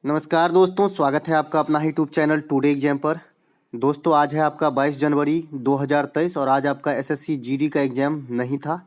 नमस्कार दोस्तों, स्वागत है आपका अपना ही यूट्यूब चैनल टुडे एग्जाम पर। दोस्तों आज है आपका 22 जनवरी 2023 और आज आपका एसएससी जीडी का एग्ज़ाम नहीं था।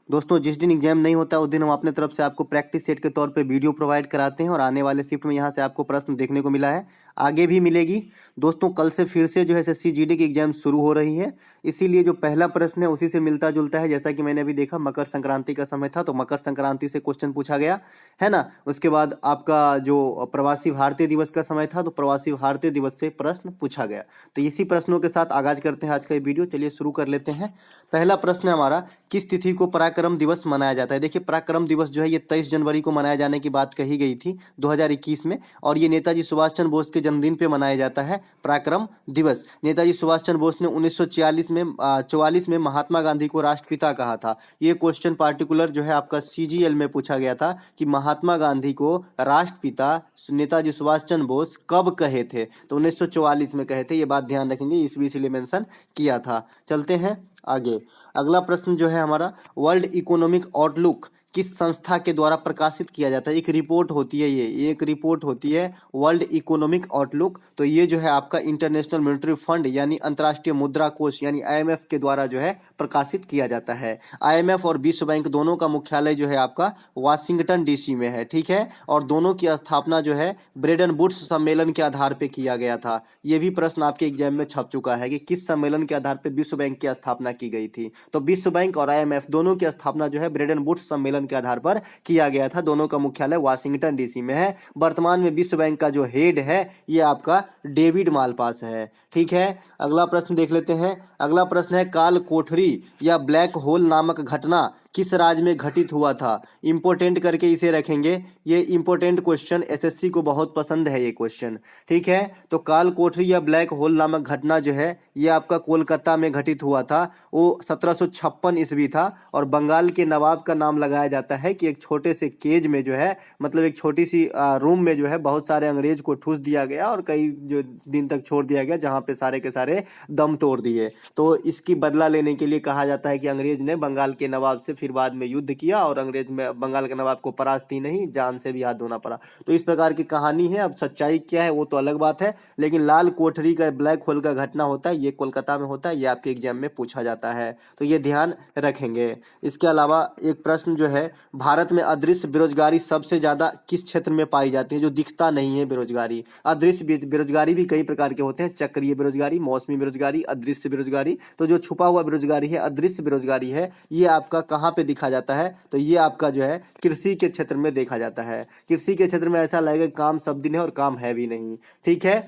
दोस्तों जिस दिन एग्जाम नहीं होता उस दिन हम अपने तरफ से आपको प्रैक्टिस सेट के तौर पे वीडियो प्रोवाइड कराते हैं और आने वाले शिफ्ट में यहाँ से आपको प्रश्न देखने को मिला है, आगे भी मिलेगी। दोस्तों कल से फिर से जो है एसएससी जीडी की एग्जाम शुरू हो रही है, इसीलिए जो पहला प्रश्न है उसी से मिलता जुलता है। जैसा कि मैंने अभी देखा मकर संक्रांति का समय था तो मकर संक्रांति से क्वेश्चन पूछा गया है ना। उसके बाद आपका जो प्रवासी भारतीय दिवस का समय था तो प्रवासी भारतीय दिवस से प्रश्न पूछा गया। तो इसी प्रश्नों के साथ आगाज करते हैं आज का ये वीडियो। चलिए शुरू कर लेते हैं। पहला प्रश्न है हमारा, किस तिथि को पराक्रम दिवस मनाया जाता है। देखिए पराक्रम दिवस जो है ये 23 जनवरी को मनाए जाने की बात कही गई थी 2021 में, और ये नेताजी सुभाष चंद्र बोस के जन्मदिन पे मनाया जाता है पराक्रम दिवस। नेताजी सुभाष चंद्र बोस ने 1944 में महात्मा गांधी को राष्ट्रपिता कहा था। ये क्वेश्चन पार्टिकुलर जो है आपका सीजीएल में पूछा गया था कि महात्मा गांधी को राष्ट्रपिता नेताजी सुभाष चंद्र बोस कब कहे थे, तो 1944 में कहे थे। ये बात ध्यान रखेंगे, इस भी इसलिए मेंशन किया था। चलते हैं आगे। अगला प्रश्न जो है हमारा, वर्ल्ड इकोनॉमिक आउटलुक किस संस्था के द्वारा प्रकाशित किया जाता है। एक रिपोर्ट होती है, ये एक रिपोर्ट होती है वर्ल्ड इकोनॉमिक आउटलुक। तो ये जो है आपका इंटरनेशनल मॉनेटरी फंड यानी अंतर्राष्ट्रीय मुद्रा कोष यानी आईएमएफ के द्वारा जो है प्रकाशित किया जाता है। आईएमएफ और विश्व बैंक दोनों का मुख्यालय जो है आपका वाशिंगटन डीसी में है, ठीक है। और दोनों की स्थापना जो है ब्रेडन वुड्स सम्मेलन के आधार पर किया गया था। ये भी प्रश्न आपके एग्जाम में छप चुका है कि किस सम्मेलन के आधार पर विश्व बैंक की स्थापना की गई थी। तो विश्व बैंक और आईएमएफ दोनों की स्थापना जो है ब्रेडन वुड्स सम्मेलन के आधार पर किया गया था। दोनों का मुख्यालय वाशिंगटन डीसी में है। वर्तमान में विश्व बैंक का जो हेड है ये आपका डेविड मालपास है, ठीक है। अगला प्रश्न देख लेते हैं। अगला प्रश्न है, काल कोठरी या ब्लैक होल नामक घटना किस राज्य में घटित हुआ था। इंपोर्टेंट करके इसे रखेंगे, ये इंपोर्टेंट क्वेश्चन एसएससी को बहुत पसंद है ये क्वेश्चन, ठीक है। तो काल कोठरी या ब्लैक होल नामक घटना जो है ये आपका कोलकाता में घटित हुआ था। वो 1756 ईस्वी था और बंगाल के नवाब का नाम लगाया जाता है कि एक छोटे से केज में जो है मतलब एक छोटी सी रूम में जो है बहुत सारे अंग्रेज को ठूस दिया गया और कई जो दिन तक छोड़ दिया गया, जहाँ पे सारे के सारे दम तोड़ दिए। तो इसकी बदला लेने के लिए कहा जाता है कि अंग्रेज ने बंगाल के नवाब से फिर बाद में युद्ध किया और अंग्रेज में बंगाल के नवाब को परास्त ही नहीं जान से भी हाथ धोना पड़ा। तो इस प्रकार की कहानी है। अब सच्चाई क्या है वो तो अलग बात है, लेकिन लाल कोठरी का ब्लैक होल का घटना होता है, ये कोलकाता में होता है, ये आपके एग्जाम में पूछा जाता है, तो ये ध्यान रखेंगे। इसके अलावा एक प्रश्न जो है, भारत में अदृश्य बेरोजगारी सबसे ज्यादा किस क्षेत्र में पाई जाती है, जो दिखता नहीं है बेरोजगारी। अदृश्य बेरोजगारी भी कई प्रकार के होते हैं, चक्रीय बेरोजगारी, मौसमी बेरोजगारी, अदृश्य बेरोजगारी। तो जो छुपा हुआ बेरोजगारी है, अदृश्य बेरोजगारी है, ये आपका कहाँ पे दिखा जाता है, तो ये आपका जो है कृषि के क्षेत्र में देखा जाता है। कृषि के क्षेत्र में ऐसा लगेगा काम सब दिन है और काम है भी नहीं, ठीक है।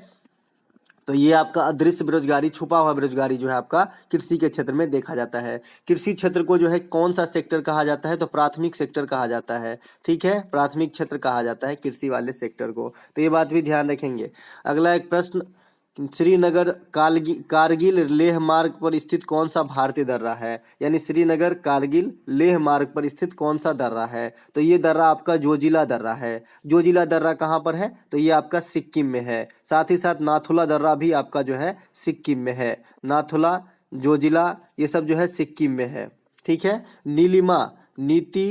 तो ये आपका अदृश्य बेरोजगारी, छुपा हुआ बेरोजगारी जो है आपका कृषि के क्षेत्र में देखा जाता है। कृषि क्षेत्र को जो है कौन सा सेक्टर कहा जाता है, तो प्राथमिक सेक्टर कहा जाता है, ठीक है। प्राथमिक क्षेत्र कहा जाता है कृषि वाले सेक्टर को, तो ये बात भी ध्यान रखेंगे। अगला एक प्रश्न, श्रीनगर कारगिल लेह मार्ग पर स्थित कौन सा भारतीय दर्रा है, यानी श्रीनगर कारगिल लेह मार्ग पर स्थित कौन सा दर्रा है, तो ये दर्रा आपका जोजिला दर्रा है। जोजिला दर्रा कहाँ पर है, तो ये आपका सिक्किम में है। साथ ही साथ नाथुला दर्रा भी आपका जो है सिक्किम में है। नाथुला, जोजिला ये सब जो है सिक्किम में है, ठीक है। नीलिमा, नीति,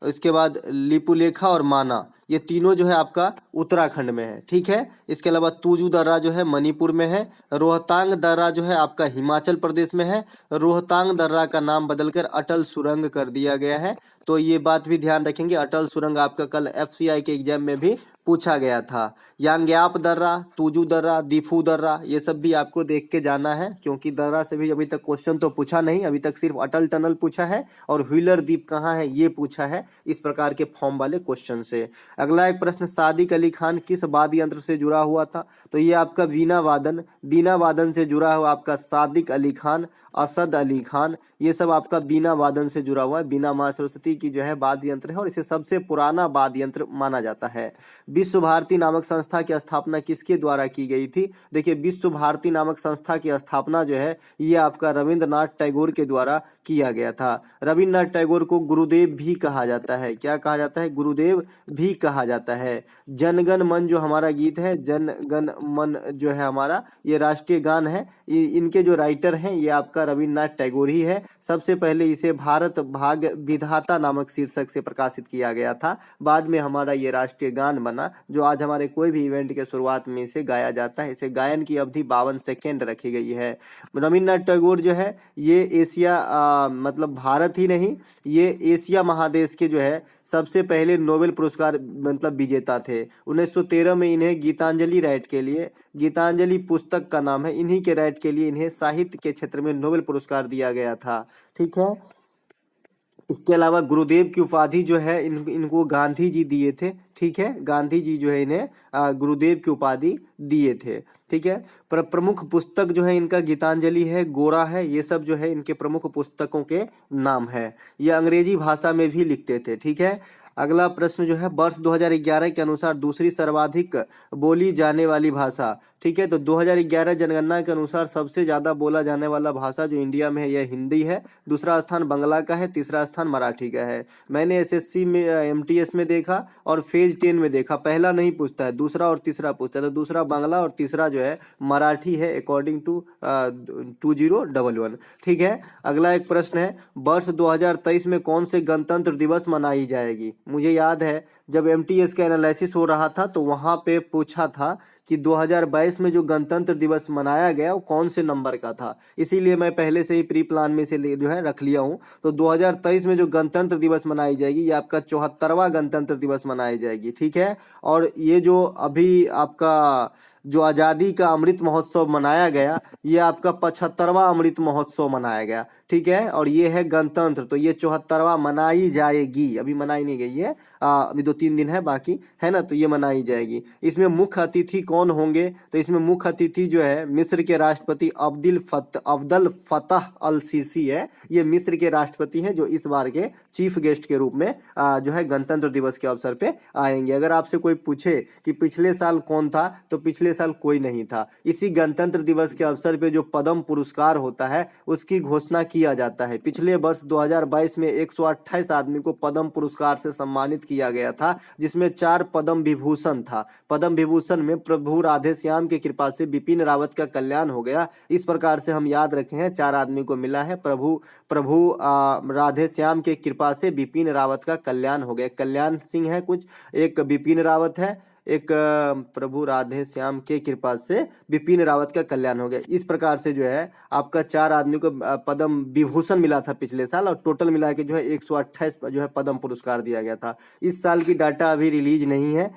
इसके बाद लिपुलेखा और माना, ये तीनों जो है आपका उत्तराखंड में है, ठीक है। इसके अलावा तुजू दर्रा जो है मणिपुर में है। रोहतांग दर्रा जो है आपका हिमाचल प्रदेश में है। रोहतांग दर्रा का नाम बदलकर अटल सुरंग कर दिया गया है, तो ये बात भी ध्यान रखेंगे। अटल सुरंग आपका कल एफसीआई के एग्जाम में भी पूछा गया था। यांग्याप दर्रा, तुजू दर्रा, दिफू दर्रा, ये सब भी आपको देख के जाना है, क्योंकि दर्रा से भी अभी तक क्वेश्चन तो पूछा नहीं, अभी तक सिर्फ अटल टनल पूछा है और व्हीलर द्वीप कहाँ है ये पूछा है, इस प्रकार के फॉर्म वाले क्वेश्चन से। अगला एक प्रश्न, सादिक अली खान किस वाद्य यंत्र से जुड़ा हुआ था, तो ये आपका वीणा वादन, बीना वादन से जुड़ा हुआ आपका सादिक अली खान, असद अली खान, ये सब आपका बीना वादन से जुड़ा हुआ है। बीना माँ सरस्वती की जो है वाद्य यंत्र है और इसे सबसे पुराना वाद्य यंत्र माना जाता है। विश्व भारती नामक संस्था की स्थापना किसके द्वारा की गई थी, देखिए विश्व भारती नामक संस्था की स्थापना जो है ये आपका रविंद्रनाथ टैगोर के द्वारा किया गया था। रविन्द्रनाथ टैगोर को गुरुदेव भी कहा जाता है। क्या कहा जाता है? गुरुदेव भी कहा जाता है। जनगण मन जो हमारा गीत है, जनगण मन जो है हमारा, ये राष्ट्रीय गान है। इनके जो राइटर हैं ये आपका रविन्द्रनाथ टैगोर ही है। सबसे पहले इसे भारत भाग्य विधाता नामक शीर्षक से प्रकाशित किया गया था। बाद में हमारा ये राष्ट्रीय गान बना, जो आज हमारे कोई भी इवेंट के शुरुआत में इसे गाया जाता है। इसे गायन की अवधि 52 सेकेंड रखी गई है। रविन्द्रनाथ टैगोर जो है ये एशिया मतलब भारत ही नहीं, ये एशिया महादेश के जो है सबसे पहले नोबेल पुरस्कार मतलब विजेता थे। 1913 में इन्हें गीतांजलि राइट के लिए, गीतांजलि पुस्तक का नाम है, इन्हीं के राइट के लिए इन्हें साहित्य के क्षेत्र में नोबेल पुरस्कार दिया गया था। ठीक है। इसके अलावा गुरुदेव की उपाधि जो है इनको गांधी जी दिए थे। ठीक है, गांधी जी जो है इन्हें गुरुदेव की उपाधि दिए थे। ठीक है। प्रमुख पुस्तक जो है इनका गीतांजलि है, गोरा है, ये सब जो है इनके प्रमुख पुस्तकों के नाम है। ये अंग्रेजी भाषा में भी लिखते थे। ठीक है। अगला प्रश्न जो है, वर्ष 2011 के अनुसार दूसरी सर्वाधिक बोली जाने वाली भाषा। ठीक है, तो 2011 जनगणना के अनुसार सबसे ज्यादा बोला जाने वाला भाषा जो इंडिया में है यह हिंदी है। दूसरा स्थान बांग्ला का है, तीसरा स्थान मराठी का है। मैंने एसएससी में एमटीएस में देखा और फेज 10 में देखा, पहला नहीं पूछता है, दूसरा और तीसरा पूछता है। तो दूसरा बांग्ला और तीसरा जो है मराठी है अकॉर्डिंग टू 2011। ठीक है। अगला एक प्रश्न है, वर्ष 2023 में कौन से गणतंत्र दिवस मनाई जाएगी? मुझे याद है जब एमटीएस का एनालिसिस हो रहा था तो वहां पे पूछा था कि 2022 में जो गणतंत्र दिवस मनाया गया वो कौन से नंबर का था, इसीलिए मैं पहले से ही प्री प्लान में से जो है रख लिया हूँ। तो 2023 में जो गणतंत्र दिवस मनाई जाएगी ये आपका 74वां गणतंत्र दिवस मनाई जाएगी। ठीक है। और ये जो अभी आपका जो आज़ादी का अमृत महोत्सव मनाया गया ये आपका 75वां अमृत महोत्सव मनाया गया। ठीक है। और ये है गणतंत्र, तो ये 74वां मनाई जाएगी, अभी मनाई नहीं गई है, अभी 2-3 दिन है बाकी, है ना, तो ये मनाई जाएगी। इसमें मुख्य अतिथि कौन होंगे? तो इसमें मुख्य अतिथि जो है मिस्र के राष्ट्रपति अब्दुल फतह अल सीसी है। ये मिस्र के राष्ट्रपति हैं जो इस बार के चीफ गेस्ट के रूप में जो है गणतंत्र दिवस के अवसर पे आएंगे। अगर आपसे कोई पूछे कि पिछले साल कौन था, तो पिछले साल कोई नहीं था। इसी गणतंत्र दिवस के अवसर पे जो पद्म पुरस्कार होता है उसकी घोषणा किया जाता है। पिछले वर्ष 2022 में 128 आदमी को पद्म पुरस्कार से सम्मानित किया गया था, जिसमें 4 पद्म विभूषण था। पद्म विभूषण में प्रभु राधे श्याम की कृपा से बिपिन रावत का कल्याण हो गया। इस प्रकार से हम याद रखे हैं 4 आदमी को मिला है, प्रभु राधे श्याम के कृपा से बिपिन रावत का कल्याण हो गया। कल्याण सिंह है कुछ, एक बिपिन रावत है, एक प्रभु राधे श्याम के कृपा से बिपिन रावत का कल्याण हो गया। इस प्रकार से जो है आपका 4 आदमी को पद्म विभूषण मिला था पिछले साल, और टोटल मिला के जो है 128 जो है पद्म पुरस्कार दिया गया था। इस साल की डाटा अभी रिलीज नहीं है।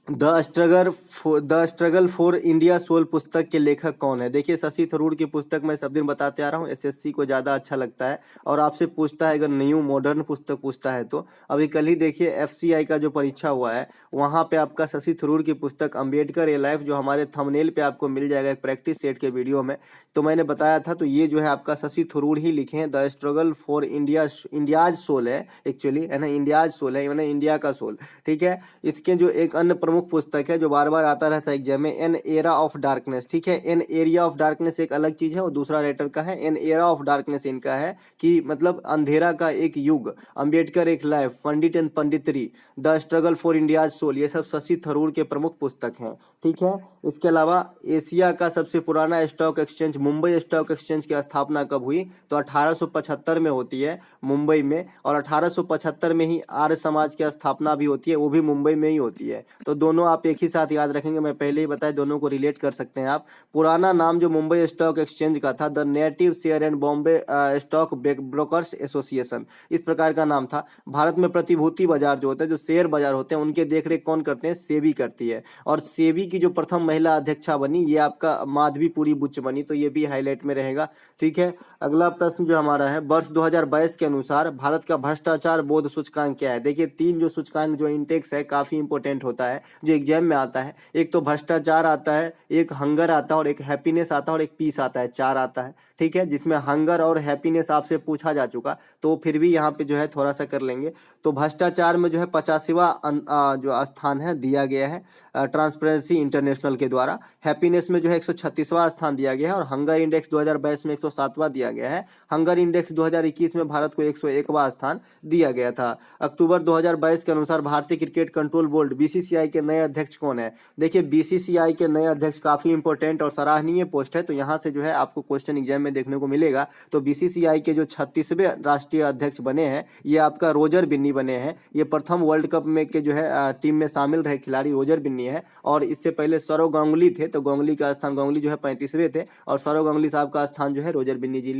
The struggle for India soul पुस्तक के लेखक कौन है? देखिए शशि थरूर की पुस्तक मैं सब दिन बताते आ रहा हूँ, एसएससी को ज़्यादा अच्छा लगता है और आपसे पूछता है, अगर न्यू मॉडर्न पुस्तक पूछता है तो अभी कल ही देखिए एफसीआई का जो परीक्षा हुआ है वहाँ पे आपका शशि थरूर की पुस्तक अम्बेडकर ए लाइफ, जो हमारे थंबनेल पे आपको मिल जाएगा एक प्रैक्टिस सेट के वीडियो में, तो मैंने बताया था, तो ये जो है आपका शशि थरूर ही लिखे हैं। The struggle for India's soul है एक्चुअली, है ना, इंडियाज सोल है, मैंने इंडिया का सोल। ठीक है। इसके जो एक अन्य प्रमुख पुस्तक है जो बार बार आता रहता है एग्जाम में, एन एरा ऑफ डार्कनेस। ठीक है। एन एरिया ऑफ डार्कनेस एक अलग चीज है और दूसरा राइटर का है। एन एरा ऑफ डार्कनेस इनका है कि मतलब अंधेरा का एक युग, अम्बेडकर एक life, pundit and punditry, the struggle for India's soul, ये सब शशि थरूर के प्रमुख पुस्तक हैं। ठीक है। इसके अलावा एशिया का सबसे पुराना stock exchange, Mumbai stock exchange की स्थापना कब हुई? तो 1875 में होती है मुंबई में, और 1875 में ही आर्य समाज की स्थापना भी होती है, वो भी मुंबई में ही होती है। तो दोनों आप एक ही साथ याद रखेंगे, मैं पहले ही बताया, दोनों को रिलेट कर सकते हैं आप। पुराना नाम जो मुंबई स्टॉक एक्सचेंज का था, the native share and Bombay stock brokers association, इस प्रकार का नाम था। भारत में प्रतिभूति बाजार जो होता है, जो शेयर बाजार होते हैं, उनके देखरेख कौन करते हैं? सेबी करती है। और सेबी की जो प्रथम महिला अध्यक्षा बनी ये आपका माधवीपुरी बुच बनी, तो ये भी हाईलाइट में रहेगा। ठीक है। अगला प्रश्न जो हमारा है, वर्ष 2022 के अनुसार भारत का भ्रष्टाचार बोध सूचकांक क्या है? देखिए 3 जो सूचकांक जो इंडेक्स है काफी इंपोर्टेंट होता है। जो एग्जाम में आता है। एक तो भ्रष्टाचार आता है, एक हंगर आता है और एक हैप्पीनेस आता है और एक पीस आता है, 4 आता है। ठीक है, जिसमें हंगर और हैप्पीनेस आपसे पूछा जा चुका, तो फिर भी यहाँ पे जो है थोड़ा सा कर लेंगे। तो भ्रष्टाचार में जो है 85वां जो स्थान है दिया गया है ट्रांसपेरेंसी इंटरनेशनल के द्वारा। हैप्पीनेस में जो है 136वां स्थान दिया गया है और हंगर इंडेक्स 2022 में 107वां दिया गया है। हंगर इंडेक्स 2021 में भारत को 101वां स्थान दिया गया था। अक्टूबर 2022 के अनुसार भारतीय क्रिकेट कंट्रोल बोर्ड बीसीसीआई के नए अध्यक्ष कौन है? देखिए, बीसीसीआई के नए अध्यक्ष काफी इंपॉर्टेंट और सराहनीय पोस्ट है, तो यहाँ से जो है आपको क्वेश्चन एग्जाम में देखने को मिलेगा। तो बीसीसीआई के जो 36वें राष्ट्रीय अध्यक्ष बने हैं ये आपका रोजर बिन्नी बने हैं। ये प्रथम वर्ल्ड कप में के जो है टीम में शामिल रहे खिलाड़ी रोजर बिन्नी है। और इससे पहले सौरव गांगुली थे, तो गांगुली का स्थान, गांगुली जो है 35वें थे और सौरव गांगुली साहब का स्थान जो है रोजर बिन्नी जी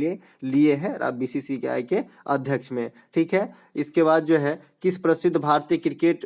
लिए हैं बीसीसीआई के अध्यक्ष में। ठीक है, इसके बाद जो है किस प्रसिद्ध भारतीय क्रिकेट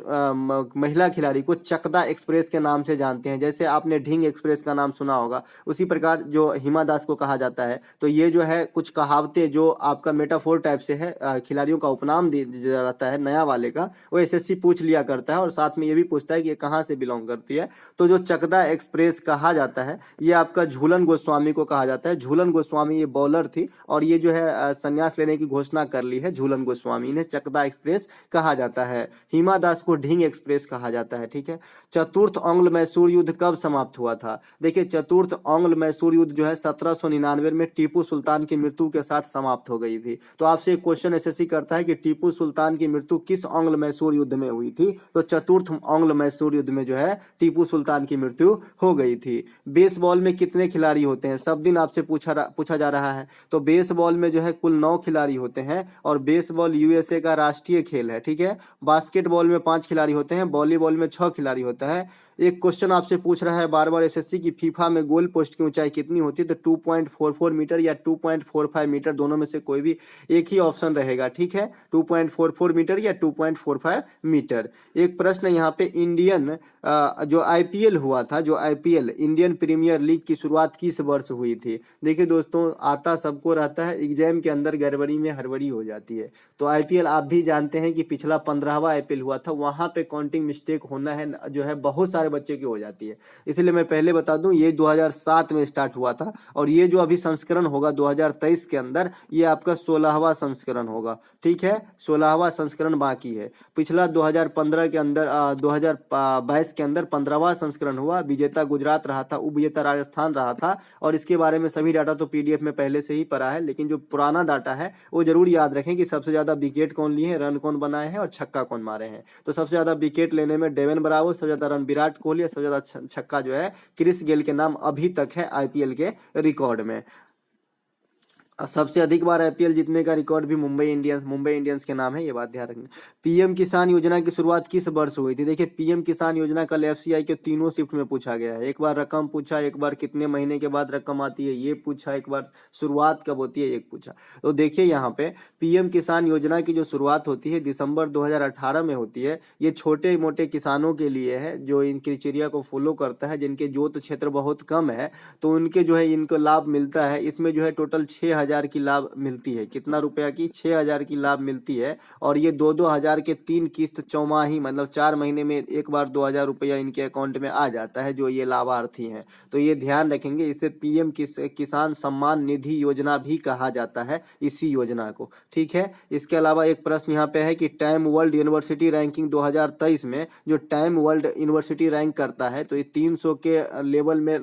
महिला खिलाड़ी को चकदा एक्सप्रेस के नाम से जानते हैं? जैसे आपने ढींग एक्सप्रेस का नाम सुना होगा, उसी प्रकार जो हिमा दास को कहा जाता है। तो ये जो है कुछ कहावतें जो आपका मेटाफोर टाइप से है, खिलाड़ियों का उपनाम दिया जाता है नया वाले का, वो एसएससी पूछ लिया करता है और साथ में ये भी पूछता है कि ये कहाँ से बिलोंग करती है। तो जो चकदा एक्सप्रेस कहा जाता है ये आपका झूलन गोस्वामी को कहा जाता है। झूलन गोस्वामी ये बॉलर थी और ये जो है संन्यास लेने की घोषणा कर ली है झूलन गोस्वामी, इन्हें चकदा एक्सप्रेस कहा जाता है। हिमा दास को ढींग एक्सप्रेस कहा जाता है। ठीक है, चतुर्थ आंग्ल मैसूर युद्ध कब समाप्त हुआ था? देखिए, चतुर्थ आंग्ल मैसूर युद्ध जो है 1799 में टीपू सुल्तान की मृत्यु के साथ समाप्त हो गई थी। तो आपसे एक क्वेश्चन एसएससी करता है कि टीपू सुल्तान की मृत्यु किस आंग्ल मैसूर युद्ध में हुई थी? तो चतुर्थ आंग्ल मैसूर युद्ध में जो है टीपू सुल्तान की मृत्यु हो गई थी। बेसबॉल में कितने खिलाड़ी होते हैं? सब दिन आपसे पूछा जा रहा है। तो बेसबॉल में जो है कुल 9 खिलाड़ी होते हैं और बेसबॉल यूएसए का राष्ट्रीय खेल है। ठीक है, बास्केटबॉल में 5 खिलाड़ी होते हैं, वॉलीबॉल में 6 खिलाड़ी होता है। एक क्वेश्चन आपसे पूछ रहा है बार बार एसएससी की फीफा में गोल पोस्ट की ऊंचाई कितनी होती है? तो 2.44 मीटर या 2.45 मीटर, दोनों में से कोई भी एक ही ऑप्शन रहेगा। ठीक है, 2.44 मीटर या 2.45 मीटर। एक प्रश्न यहाँ पे, इंडियन जो आईपीएल हुआ था, जो आईपीएल इंडियन प्रीमियर लीग की शुरुआत किस वर्ष हुई थी? देखिए दोस्तों, आता सबको रहता है, एग्जाम के अंदर गड़बड़ी में हड़बड़ी हो जाती है। तो आईपीएल आप भी जानते हैं कि पिछला 15वां आईपीएल हुआ था, वहां पे काउंटिंग मिस्टेक होना है जो है बहुत सारे बच्चे की हो जाती है, इसलिए मैं पहले बता दूं ये 2007 में स्टार्ट हुआ था और ये जो अभी संस्करण होगा 2023 के अंदर ये आपका 16वां संस्करण होगा। ठीक है, 16वां संस्करण बाकी है। पिछला 2015 के अंदर 2022 के अंदर 15वां संस्करण हुआ। विजेता गुजरात रहा था, उपविजेता राजस्थान रहा था और इसके बारे में सभी डाटा तो पीडीएफ में पहले से ही पढ़ा है, लेकिन जो पुराना डाटा है वो जरूर याद रखें कि सबसे ज्यादा विकेट कौन लिए हैं, रन कौन बनाए हैं और छक्का कौन मारे हैं। तो सबसे ज्यादा विकेट लेने में डेवन ब्रावो, सबसे ज्यादा रन विराट कोहली, सबसे ज्यादा छक्का जो है क्रिस गेल के नाम अभी तक है आईपीएल के रिकॉर्ड में। सबसे अधिक बार आईपीएल जीतने का रिकॉर्ड भी मुंबई इंडियंस के नाम है, ये बात ध्यान रखना। पीएम किसान योजना की शुरुआत किस वर्ष हुई थी? देखिए, पीएम किसान योजना कल एफसीआई के तीनों शिफ्ट में पूछा गया है। एक बार रकम पूछा, एक बार कितने महीने के बाद रकम आती है ये पूछा, एक बार शुरुआत कब होती है ये पूछा। तो देखिए यहाँ पे पीएम किसान योजना की जो शुरुआत होती है दिसंबर 2018 में होती है। ये छोटे मोटे किसानों के लिए है जो इन क्राइटेरिया को फॉलो करता है, जिनके जोत क्षेत्र बहुत कम है, तो उनके जो है इनको लाभ मिलता है। इसमें जो है टोटल 6000 की लाभ मिलती है। कितना रुपया की? 6000 की लाभ मिलती है और ये 2-2 हजार के 3 किस्त चौमाही, मतलब 4 महीने में एक बार 2000 रुपया इनके अकाउंट में आ जाता है जो ये लाभार्थी हैं। तो ये ध्यान रखेंगे, इसे पीएम किसान सम्मान निधि योजना भी कहा जाता है इसी योजना को। ठीक है, इसके अलावा एक प्रश्न यहाँ पे है कि टाइम वर्ल्ड यूनिवर्सिटी रैंकिंग 2023 में जो टाइम वर्ल्ड यूनिवर्सिटी रैंक करता है तो ये 300 के लेवल में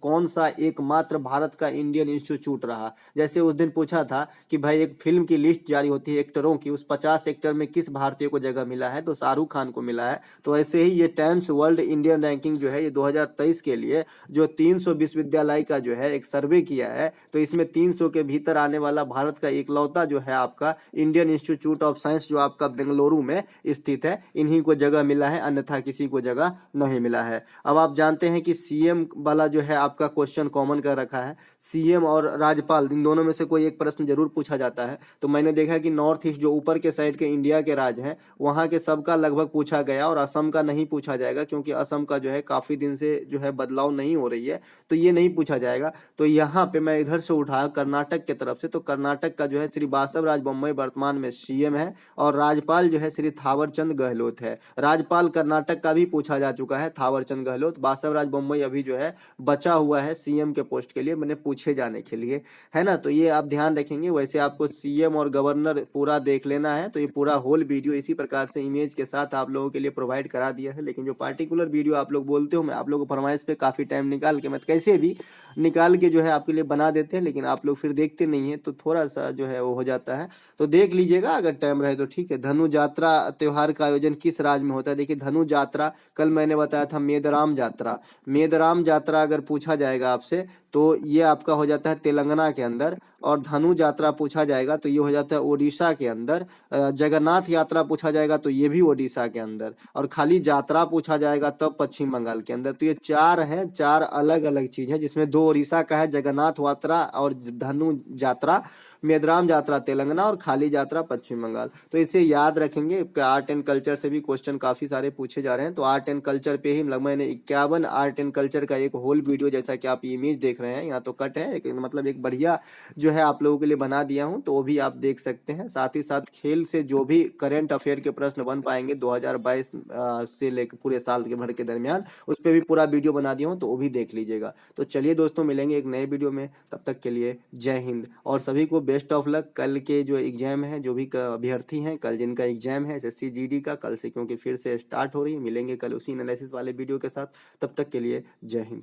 कौन सा एकमात्र भारत का इंडियन इंस्टीट्यूट रहा? जैसे उस दिन पूछा था कि भाई एक फिल्म की लिस्ट जारी होती है एक्टरों की, उस 50 एक्टर में किस भारतीय को जगह मिला है? तो शाहरुख खान को मिला है। तो ऐसे ही ये टाइम्स वर्ल्ड इंडियन रैंकिंग जो है ये 2023 के लिए जो 300 विश्वविद्यालय का जो है एक सर्वे किया है, तो इसमें 300 के भीतर आने वाला भारत का इकलौता जो है आपका इंडियन इंस्टीट्यूट ऑफ साइंस जो आपका बेंगलुरु में स्थित है, इन्हीं को जगह मिला है, अन्यथा किसी को जगह नहीं मिला है। अब आप जानते हैं कि सीएम वाला जो है आपका क्वेश्चन कॉमन कर रखा है, सीएम और राज्यपाल इन दोनों दोनों में से कोई एक प्रश्न जरूर पूछा जाता है। तो मैंने देखा कि नॉर्थ ईस्ट जो ऊपर के साइड के इंडिया के राज्य हैं वहाँ के सबका लगभग पूछा गया और असम का नहीं पूछा जाएगा, क्योंकि असम का जो है काफ़ी दिन से जो है बदलाव नहीं हो रही है, तो ये नहीं पूछा जाएगा। तो यहाँ पे मैं इधर से उठाया कर्नाटक की तरफ से, तो कर्नाटक का जो है श्री बासवराज बोम्मई वर्तमान में सीएम है और राज्यपाल जो है श्री थावरचंद गहलोत है। राज्यपाल कर्नाटक का भी पूछा जा चुका है थावरचंद गहलोत। बासवराज बोम्मई अभी जो है बचा हुआ है सीएम के पोस्ट के लिए, मैंने पूछे जाने के लिए, है ना। तो ये आप ध्यान रखेंगे। वैसे आपको सीएम और गवर्नर पूरा देख लेना है, तो ये पूरा होल वीडियो इसी प्रकार से इमेज के साथ आप लोगों के लिए प्रोवाइड करा दिया है। लेकिन जो पार्टिकुलर वीडियो आप लोग बोलते हो, मैं आप लोगों को फरमाइश पे काफ़ी टाइम निकाल के, मैं कैसे भी निकाल के जो है आपके लिए बना देते हैं, लेकिन आप लोग फिर देखते नहीं है, तो थोड़ा सा जो है वो हो जाता है। तो देख लीजिएगा अगर टाइम रहे तो, ठीक है। धनु यात्रा त्योहार का आयोजन किस राज्य में होता है? देखिए धनु यात्रा कल मैंने बताया था मेदराम यात्रा। मेदराम यात्रा अगर पूछा जाएगा आपसे तो ये आपका हो जाता है तेलंगाना के अंदर, और धनु यात्रा पूछा जाएगा तो ये हो जाता है ओडिशा के अंदर। जगन्नाथ यात्रा पूछा जाएगा तो ये भी ओडिशा के अंदर, और खाली यात्रा पूछा जाएगा तब पश्चिम बंगाल के अंदर। तो ये चार हैं, चार अलग अलग चीज है, जिसमें दो ओडिशा का है जगन्नाथ यात्रा और धनु यात्रा, मेदराम यात्रा तेलंगाना और खाली यात्रा पश्चिम बंगाल। तो इसे याद रखेंगे। आर्ट एंड कल्चर से भी क्वेश्चन काफी सारे पूछे जा रहे हैं, तो आर्ट एंड कल्चर पे ही मैंने 51 आर्ट एंड कल्चर का एक होल वीडियो, जैसा कि आप इमेज देख रहे हैं यहाँ तो कट है, एक मतलब एक बढ़िया जो है आप लोगों के लिए बना दिया हूँ, तो वो भी आप देख सकते हैं। साथ ही साथ खेल से जो भी करंट अफेयर के प्रश्न बन पाएंगे 2022 से लेकर पूरे साल के भर के दरमियान, उस पर भी पूरा वीडियो बना दिया हूँ, तो वो भी देख लीजिएगा। तो चलिए दोस्तों, मिलेंगे एक नए वीडियो में, तब तक के लिए जय हिंद। और सभी को बेस्ट ऑफ लक। कल के जो एग्जाम है, जो भी अभ्यर्थी हैं कल जिनका एग्जाम है एसएससी जीडी का, कल से क्योंकि फिर से स्टार्ट हो रही है, मिलेंगे कल उसी एनालिसिस वाले वीडियो के साथ। तब तक के लिए जय हिंद।